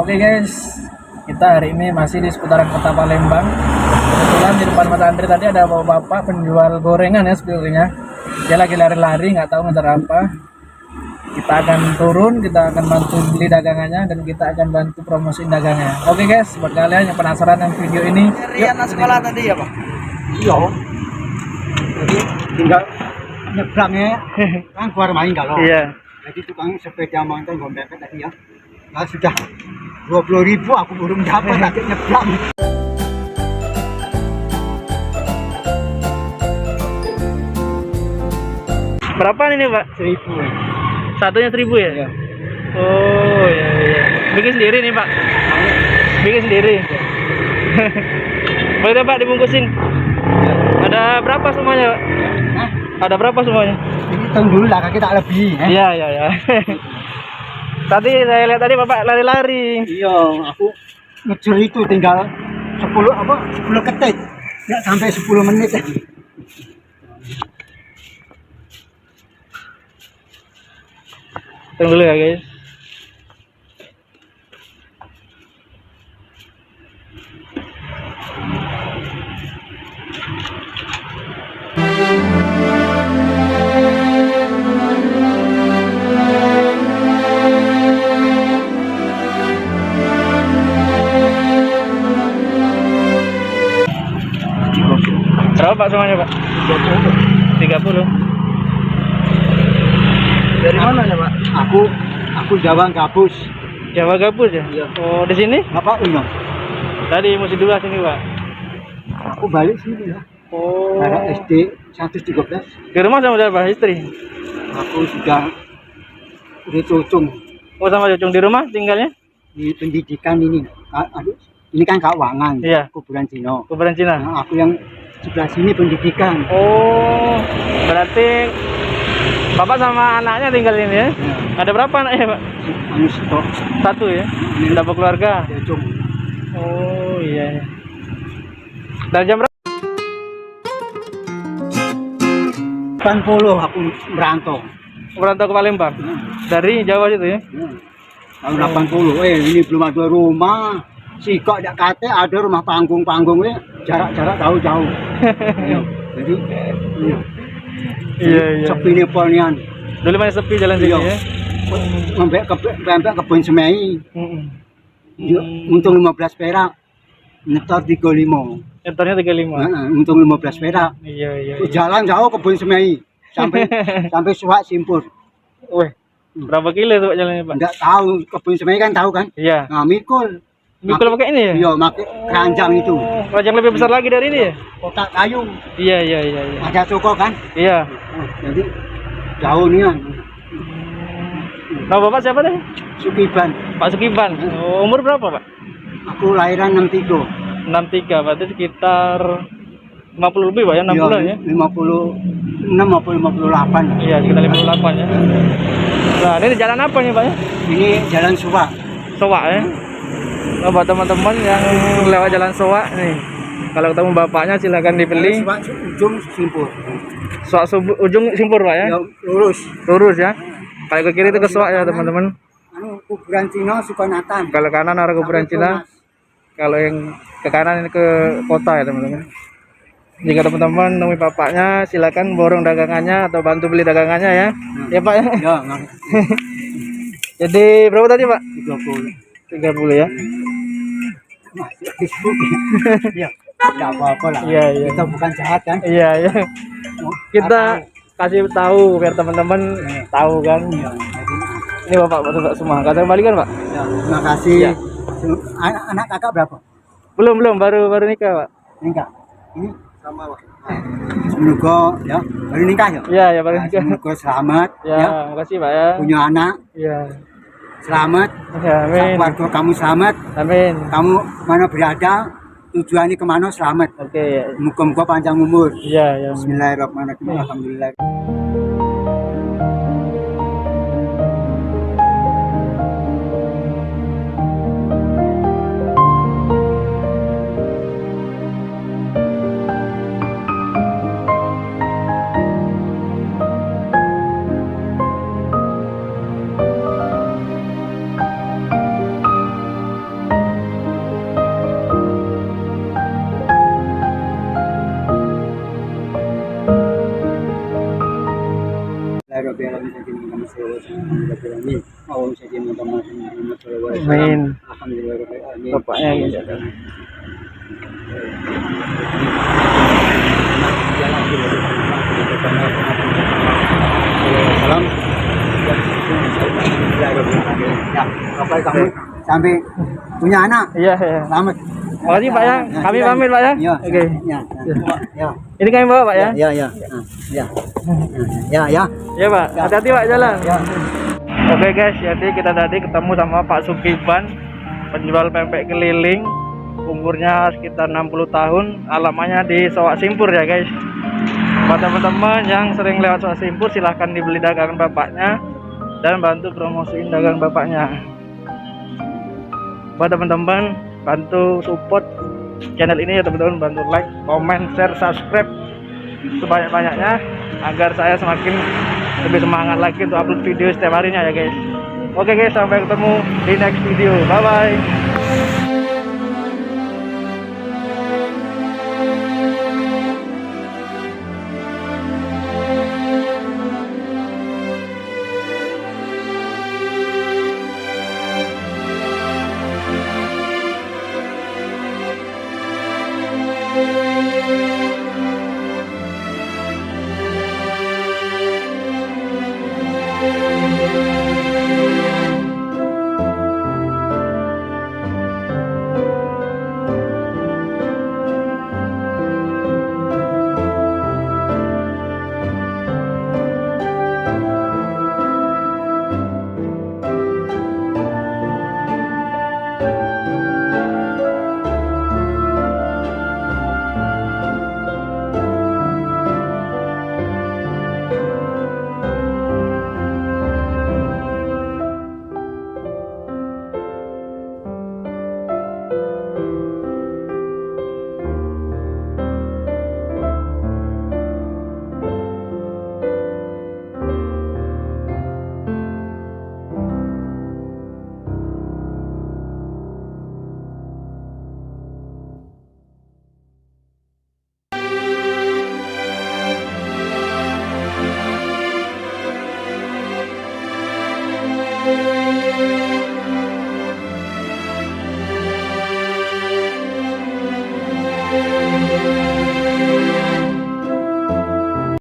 Oke guys, kita hari ini masih di seputaran kota Palembang. Kebetulan di depan Mas Andri tadi ada bapak penjual gorengan ya sebenarnya. Dia lagi lari-lari, nggak tahu ngejar apa. Kita akan turun, kita akan bantu beli dagangannya dan kita akan bantu promosiin dagangnya. Oke guys, buat kalian yang penasaran dengan video ini, yuk sekolah tadi ya Pak? Iya. Jadi tinggal nyebrangnya kan keluar main kalau. Iya. Jadi tukang sepeda motor gombek tadi ya. Nah, sudah 20.000 aku belum dapat lagi nyebrang. Berapa ini Pak? 1.000. Satunya 1.000 ya? Iya. Oh iya iya. Bikin sendiri nih Pak? Bikin sendiri? Boleh Pak dibungkusin? Ya. Ada berapa semuanya Pak? Hah? Ada berapa semuanya? Ini tunggu dulu lah, kaki tak lebih. Iya iya iya. Tadi saya lihat tadi Bapak lari-lari. Iya, aku ngejar itu tinggal 10 ketik. Nggak sampai 10 menit ya. Tunggu dulu ya guys. Berapa Pak semuanya Pak? 30. Dari mana ya Pak? Aku Jawa Gabus. Jawa Gabus ya? Iya. Oh di sini? Bapak Uno. Tadi musim dua sini Pak. Aku balik sini ya. Oh. Karena SD 113. Di rumah sama siapa? Istri? Aku sudah cucung Oh sama Cucung di rumah tinggalnya? di pendidikan ini. Aduh, ini kan Kawangan. Iya. Kuburan Cino. Kuburan Cina. Nah, aku yang sebelah sini pendidikan. Oh, berarti Bapak sama anaknya tinggal ini ya? Ada berapa anaknya Pak? Anu stok. Satu ya? Sudah berkeluarga? Cucung. Oh iya. Dari jam berapa? 80 aku merantau. Merantau ke Palembang? Dari Jawa situ ya? Tahun 80. Ini belum ada rumah. Sikok tidak kate ada rumah panggung-panggung ya. Jarak-jarak jauh-jauh. Iya. Jadi Iya iya. sepi nih polnian. Dulu masih sepi jalan sini Iya. ya? Ngembek kebun semai. Iya, untung 15 perak. Nyetor 35. Entarnya 35. Untung 15 perak. Iya iya. Jalan jauh kebun semai sampai Suwak Simpur. Wih, berapa kilo tuh Pak jalannya Pak? Enggak tahu, kebun semai kan tahu kan? Iya. Nah, mikul pakai ini ya? iya, pakai keranjang itu. Keranjang lebih besar lagi dari ini ya? Kotak kayu. Iya iya iya iya. Ada toko kan? Iya. Jadi jauh nih kan. Nah, Bapak siapa deh? Sukiban. Pak Sukiban. Umur berapa Pak? Aku lahiran 63. 63, berarti sekitar 50 lebih Pak ya, 6 bulan ya? 56 maupun 58. Iya, sekitar 58 ya. Nah, ini jalan apa nih Pak ya? Ini jalan Suwak. Sowak ya? Nah, buat teman-teman yang lewat jalan Sowak nih, kalau ketemu bapaknya silakan dibeli. Suwak ujung Simpur. Sowak ujung Simpur Pak ya? Ya, lurus. Lurus ya? Kalau ke kiri itu ke Sowak ya teman-teman. Anu kuburan Cina Sukanatan. Kalau kanan arah kuburan Cina. Kalau yang ke kanan ini ke kota ya teman-teman. Jika teman-teman nemui bapaknya silakan borong dagangannya atau bantu beli dagangannya ya. Ya Pak ya. Ya, Jadi berapa tadi Pak? 30. 30 ya. Masih Facebook. Ya, enggak apa-apa lah. Iya iya. Kita bukan jahat kan? Iya iya. Kita kasih tahu biar teman-teman tahu kan. Iya. Ini Bapak semua. Kata balikan Pak. Ya, terima kasih. Ya. Anak kakak berapa? Belum baru nikah Pak. Nikah. Ini sama Pak. Semoga ya baru nikah ya. Iya ya baru nikah. Semoga selamat Ya, makasih Pak ya. punya anak. Iya. Selamat. Ya, amin. Keluarga kamu selamat. Amin. Kamu mana berada, tujuannya kemana selamat. Oke ya. Muka-muka panjang umur. Iya ya. Bismillahirrahmanirrahim. Alhamdulillah. bilang saja Muhammad sallallahu alaihi wasallam. Mau saja Muhammad sallallahu alaihi wasallam. Amin. Alhamdulillah rabbil alamin. Bapaknya gitu. Salam. Ya, bapak kamu sampai punya anak. Iya, iya. Selamat. Makasih Pak ya. Kami pamit Pak ya. Ya, Oke. ya, ya. Ini kami bawa Pak ya. Ya, ya. Ya. Ya, ya. Ya Pak. Hati-hati Pak jalan. Ya. Oke guys, jadi kita tadi ketemu sama Pak Sukiban, penjual pempek keliling. Umurnya sekitar 60 tahun, alamannya di Sowak Simpur ya guys. Buat teman-teman yang sering lewat Sowak Simpur, silahkan dibeli dagangan bapaknya dan bantu promosiin dagangan bapaknya. Buat teman-teman, bantu support channel ini ya teman-teman, bantu like, comment, share, subscribe sebanyak-banyaknya agar saya semakin lebih semangat lagi untuk upload video setiap harinya ya guys. Oke guys, sampai ketemu di next video. Bye bye.